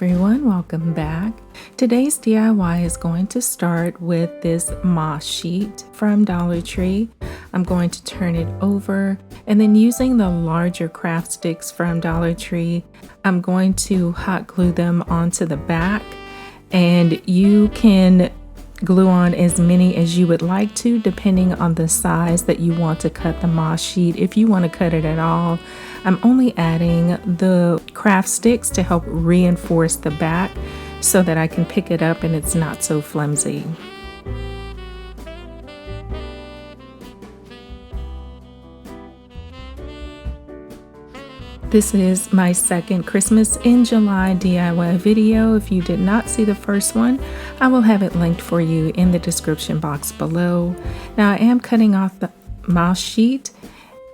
everyone, welcome back. Today's DIY is going to start with this moss sheet from Dollar Tree. I'm going to turn it over, and then using the larger craft sticks from Dollar Tree, I'm going to hot glue them onto the back. And you can glue on as many as you would like to, depending on the size that you want to cut the moss sheet. If you want to cut it at all, I'm only adding the craft sticks to help reinforce the back so that I can pick it up and it's not so flimsy. This is my second Christmas in July DIY video. If you did not see the first one, I will have it linked for you in the description box below. Now I am cutting off the moss sheet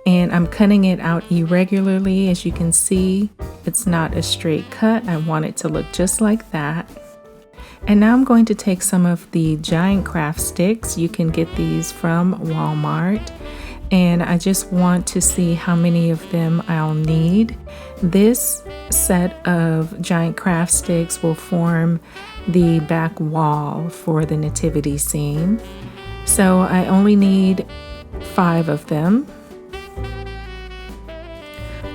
and I'm cutting it out irregularly. As you can see, it's not a straight cut. I want it to look just like that. And now I'm going to take some of the giant craft sticks. You can get these from Walmart. And I just want to see how many of them I'll need. This set of giant craft sticks will form the back wall for the nativity scene. So I only need 5 of them.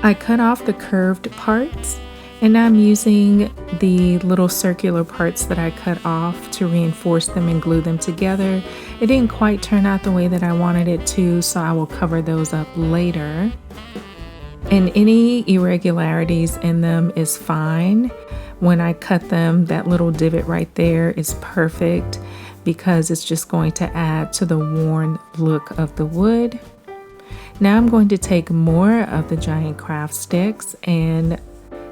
I cut off the curved parts, and I'm using the little circular parts that I cut off to reinforce them and glue them together. It didn't quite turn out the way that I wanted it to, so I will cover those up later. And any irregularities in them is fine. When I cut them, that little divot right there is perfect because it's just going to add to the worn look of the wood. Now I'm going to take more of the giant craft sticks and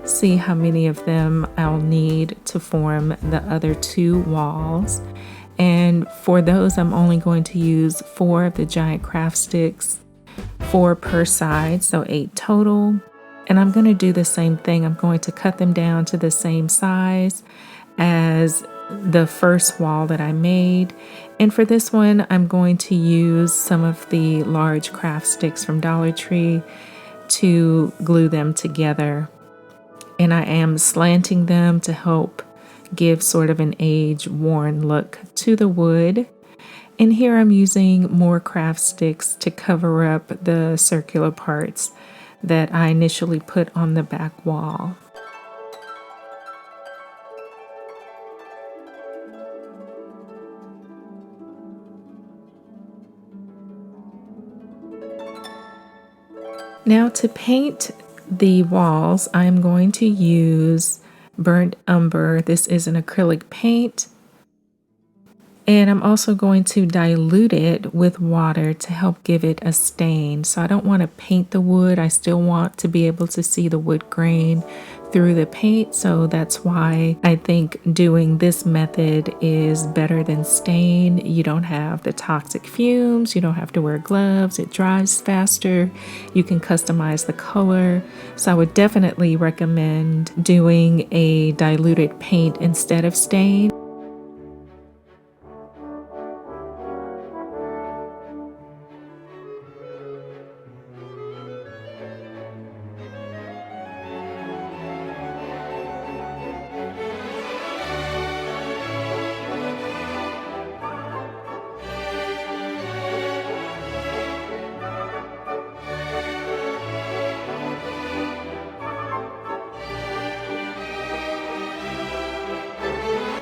see how many of them I'll need to form the other 2 walls. And for those, I'm only going to use 4 of the giant craft sticks, 4 per side, so 8 total. And I'm going to do the same thing. I'm going to cut them down to the same size as the first wall that I made. And for this one, I'm going to use some of the large craft sticks from Dollar Tree to glue them together. And I am slanting them to help give sort of an age-worn look to the wood. And here I'm using more craft sticks to cover up the circular parts that I initially put on the back wall. Now to paint the walls, I'm going to use burnt umber. This is an acrylic paint. And I'm also going to dilute it with water to help give it a stain. So I don't want to paint the wood. I still want to be able to see the wood grain through the paint. So that's why I think doing this method is better than stain. You don't have the toxic fumes. You don't have to wear gloves. It dries faster. You can customize the color. So I would definitely recommend doing a diluted paint instead of stain.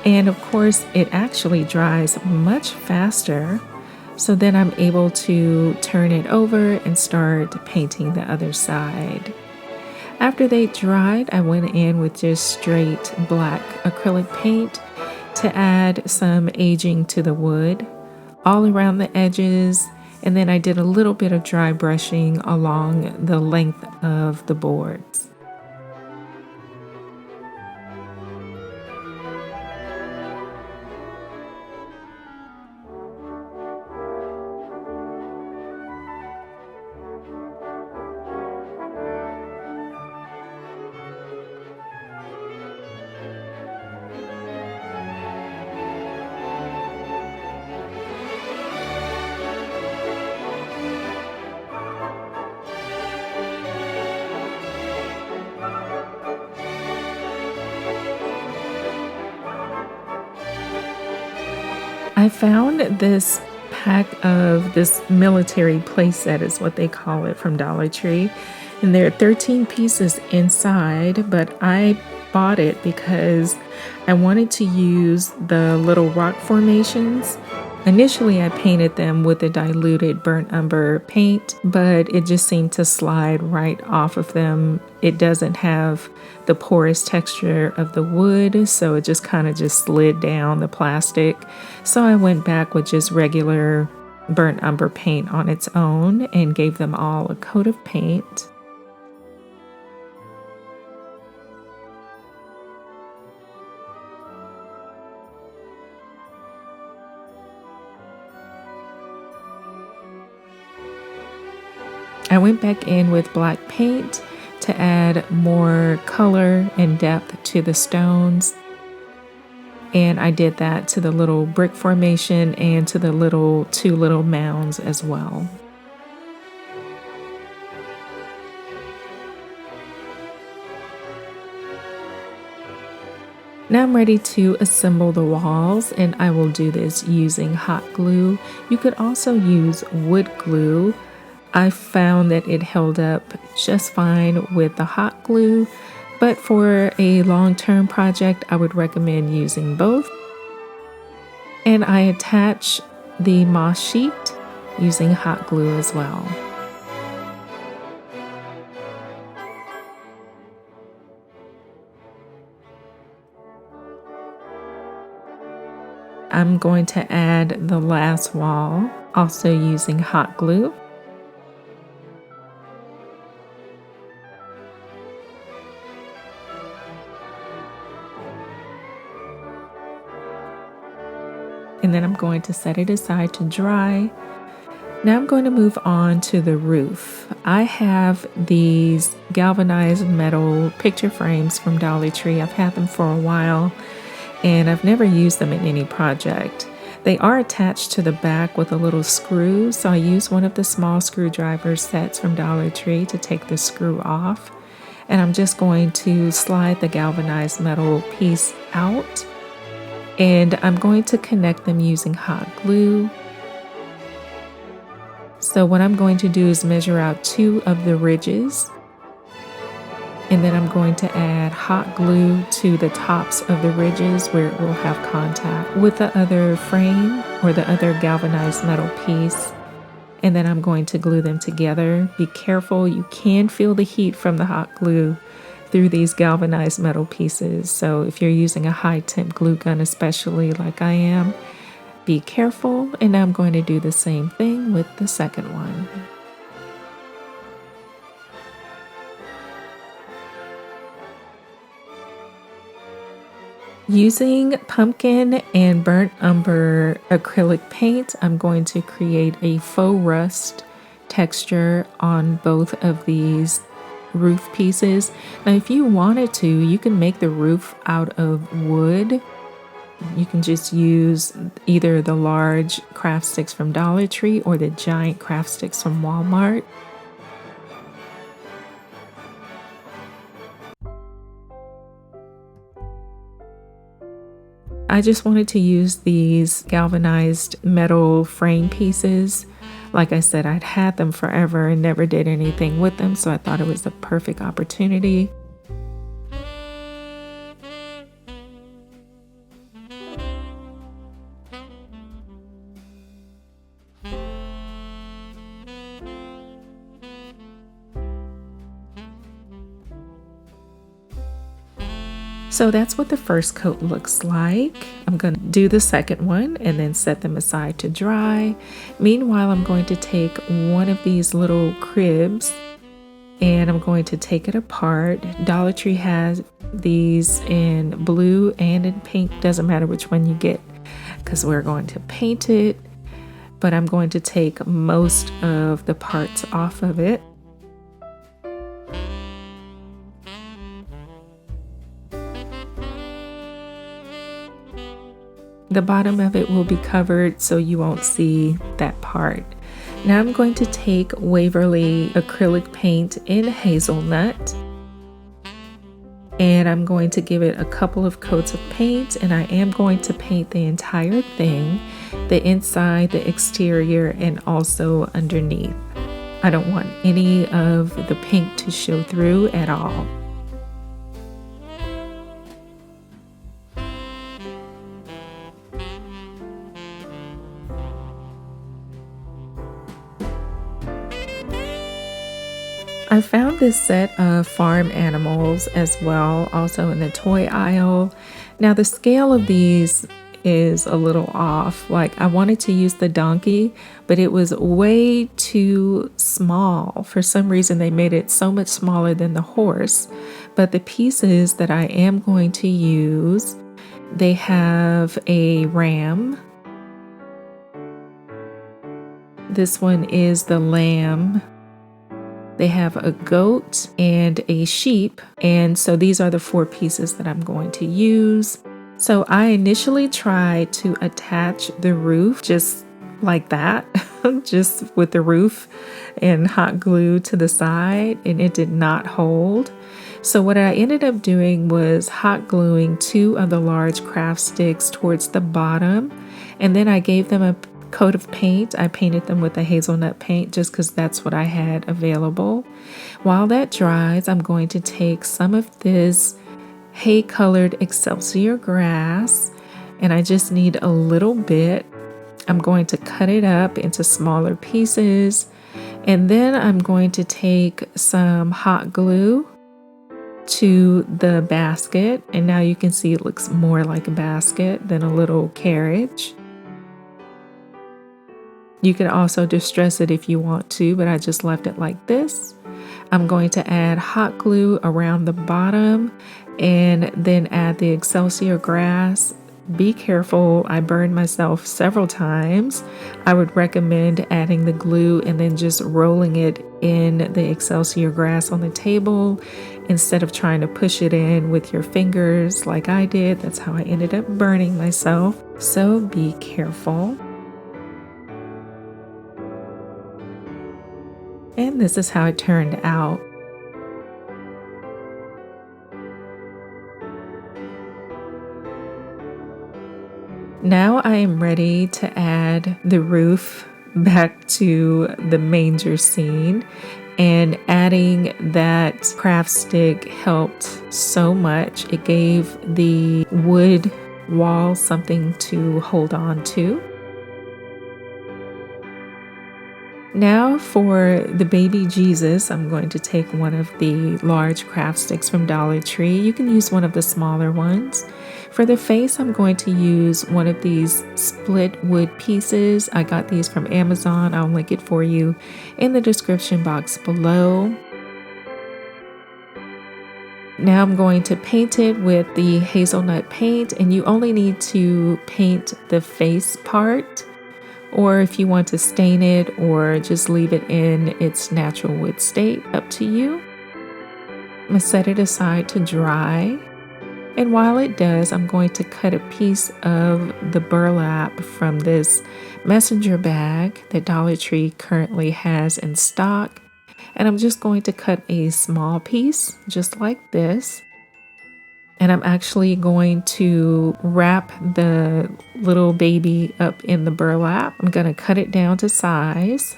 And of course, it actually dries much faster. So then I'm able to turn it over and start painting the other side. After they dried, I went in with just straight black acrylic paint to add some aging to the wood all around the edges. And then I did a little bit of dry brushing along the length of the boards. I found this pack of this military playset is what they call it from Dollar Tree. And there are 13 pieces inside, but I bought it because I wanted to use the little rock formations. Initially, I painted them with a diluted burnt umber paint, but it just seemed to slide right off of them. It doesn't have the porous texture of the wood, so it just kind of just slid down the plastic. So I went back with just regular burnt umber paint on its own and gave them all a coat of paint. I went back in with black paint to add more color and depth to the stones. And I did that to the little brick formation and to the two little mounds as well. Now I'm ready to assemble the walls, and I will do this using hot glue. You could also use wood glue. I found that it held up just fine with the hot glue, but for a long-term project, I would recommend using both. And I attach the moss sheet using hot glue as well. I'm going to add the last wall, also using hot glue. And then I'm going to set it aside to dry. Now I'm going to move on to the roof. I have these galvanized metal picture frames from Dollar Tree. I've had them for a while and I've never used them in any project. They are attached to the back with a little screw, so I use one of the small screwdriver sets from Dollar Tree to take the screw off. And I'm just going to slide the galvanized metal piece out. And I'm going to connect them using hot glue. So what I'm going to do is measure out 2 of the ridges. And then I'm going to add hot glue to the tops of the ridges where it will have contact with the other frame or the other galvanized metal piece. And then I'm going to glue them together. Be careful, you can feel the heat from the hot glue through these galvanized metal pieces. So if you're using a high temp glue gun, especially like I am, be careful. And I'm going to do the same thing with the second one. Using pumpkin and burnt umber acrylic paint, I'm going to create a faux rust texture on both of these roof pieces. Now, if you wanted to, you can make the roof out of wood. You can just use either the large craft sticks from Dollar Tree or the giant craft sticks from Walmart. I just wanted to use these galvanized metal frame pieces. Like I said, I'd had them forever and never did anything with them, so I thought it was the perfect opportunity. So that's what the first coat looks like. I'm going to do the second one and then set them aside to dry. Meanwhile, I'm going to take one of these little cribs and I'm going to take it apart. Dollar Tree has these in blue and in pink. Doesn't matter which one you get because we're going to paint it. But I'm going to take most of the parts off of it. The bottom of it will be covered so you won't see that part. Now I'm going to take Waverly acrylic paint in hazelnut and I'm going to give it a couple of coats of paint, and I am going to paint the entire thing. the inside, the exterior, and also underneath. I don't want any of the pink to show through at all. I found this set of farm animals as well, also in the toy aisle. Now, the scale of these is a little off. Like, I wanted to use the donkey, but it was way too small. For some reason, they made it so much smaller than the horse. But the pieces that I am going to use, they have a ram. This one is the lamb. They have a goat and a sheep, and so these are the 4 pieces that I'm going to use. So I initially tried to attach the roof just like that, just with the roof and hot glue to the side, and it did not hold. So what I ended up doing was hot gluing 2 of the large craft sticks towards the bottom, and then I gave them a coat of paint. I painted them with a hazelnut paint just because that's what I had available. While that dries, I'm going to take some of this hay colored Excelsior grass, and I just need a little bit. I'm going to cut it up into smaller pieces, and then I'm going to take some hot glue to the basket, and now you can see it looks more like a basket than a little carriage. You can also distress it if you want to, but I just left it like this. I'm going to add hot glue around the bottom and then add the Excelsior grass. Be careful, I burned myself several times. I would recommend adding the glue and then just rolling it in the Excelsior grass on the table instead of trying to push it in with your fingers like I did. That's how I ended up burning myself. So be careful. And this is how it turned out. Now I am ready to add the roof back to the manger scene, and adding that craft stick helped so much. It gave the wood wall something to hold on to. Now for the baby Jesus, I'm going to take one of the large craft sticks from Dollar Tree. You can use one of the smaller ones. For the face, I'm going to use one of these split wood pieces. I got these from Amazon. I'll link it for you in the description box below. Now I'm going to paint it with the hazelnut paint, and you only need to paint the face part, or if you want to stain it or just leave it in its natural wood state, up to you. I'm going to set it aside to dry. And while it does, I'm going to cut a piece of the burlap from this messenger bag that Dollar Tree currently has in stock. And I'm just going to cut a small piece, just like this. And I'm actually going to wrap the little baby up in the burlap. I'm going to cut it down to size.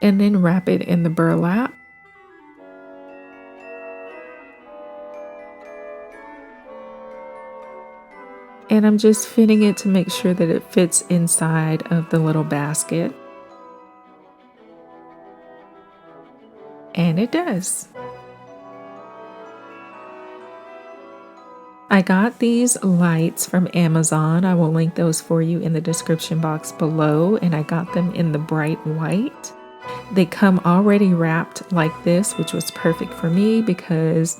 And then wrap it in the burlap. And I'm just fitting it to make sure that it fits inside of the little basket. And it does. I got these lights from Amazon. I will link those for you in the description box below, and I got them in the bright white. They come already wrapped like this, which was perfect for me because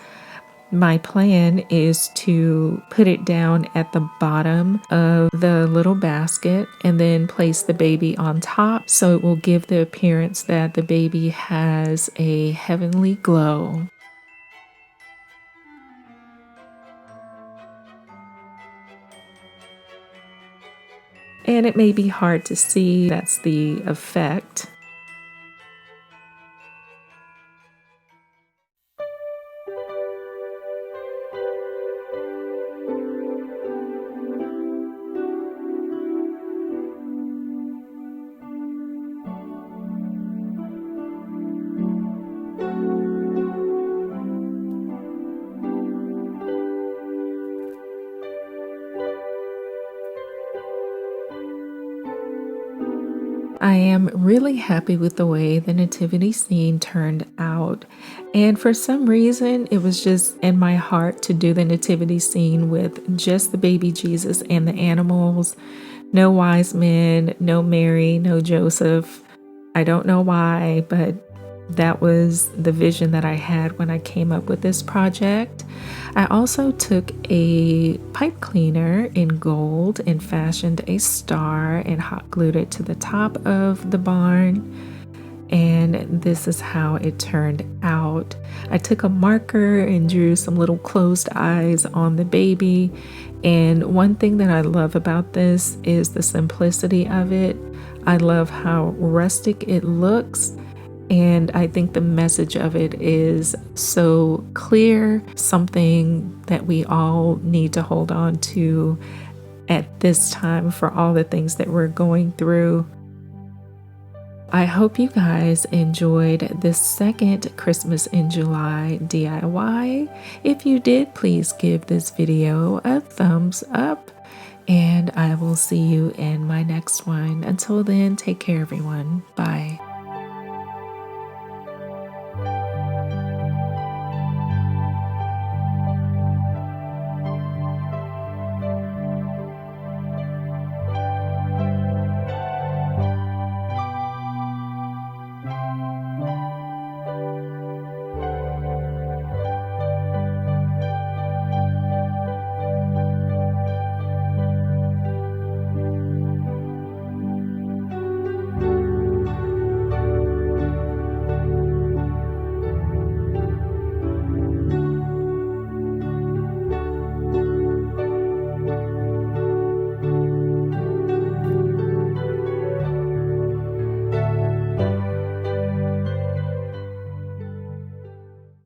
my plan is to put it down at the bottom of the little basket and then place the baby on top, so it will give the appearance that the baby has a heavenly glow. And it may be hard to see, that's the effect. I am really happy with the way the nativity scene turned out. And for some reason, it was just in my heart to do the nativity scene with just the baby Jesus and the animals. No wise men, no Mary, no Joseph. I don't know why, but that was the vision that I had when I came up with this project. I also took a pipe cleaner in gold and fashioned a star and hot glued it to the top of the barn. And this is how it turned out. I took a marker and drew some little closed eyes on the baby. And one thing that I love about this is the simplicity of it. I love how rustic it looks. And I think the message of it is so clear, something that we all need to hold on to at this time for all the things that we're going through. I hope you guys enjoyed this second Christmas in July DIY. If you did, please give this video a thumbs up, and I will see you in my next one. Until then, take care, everyone. Bye.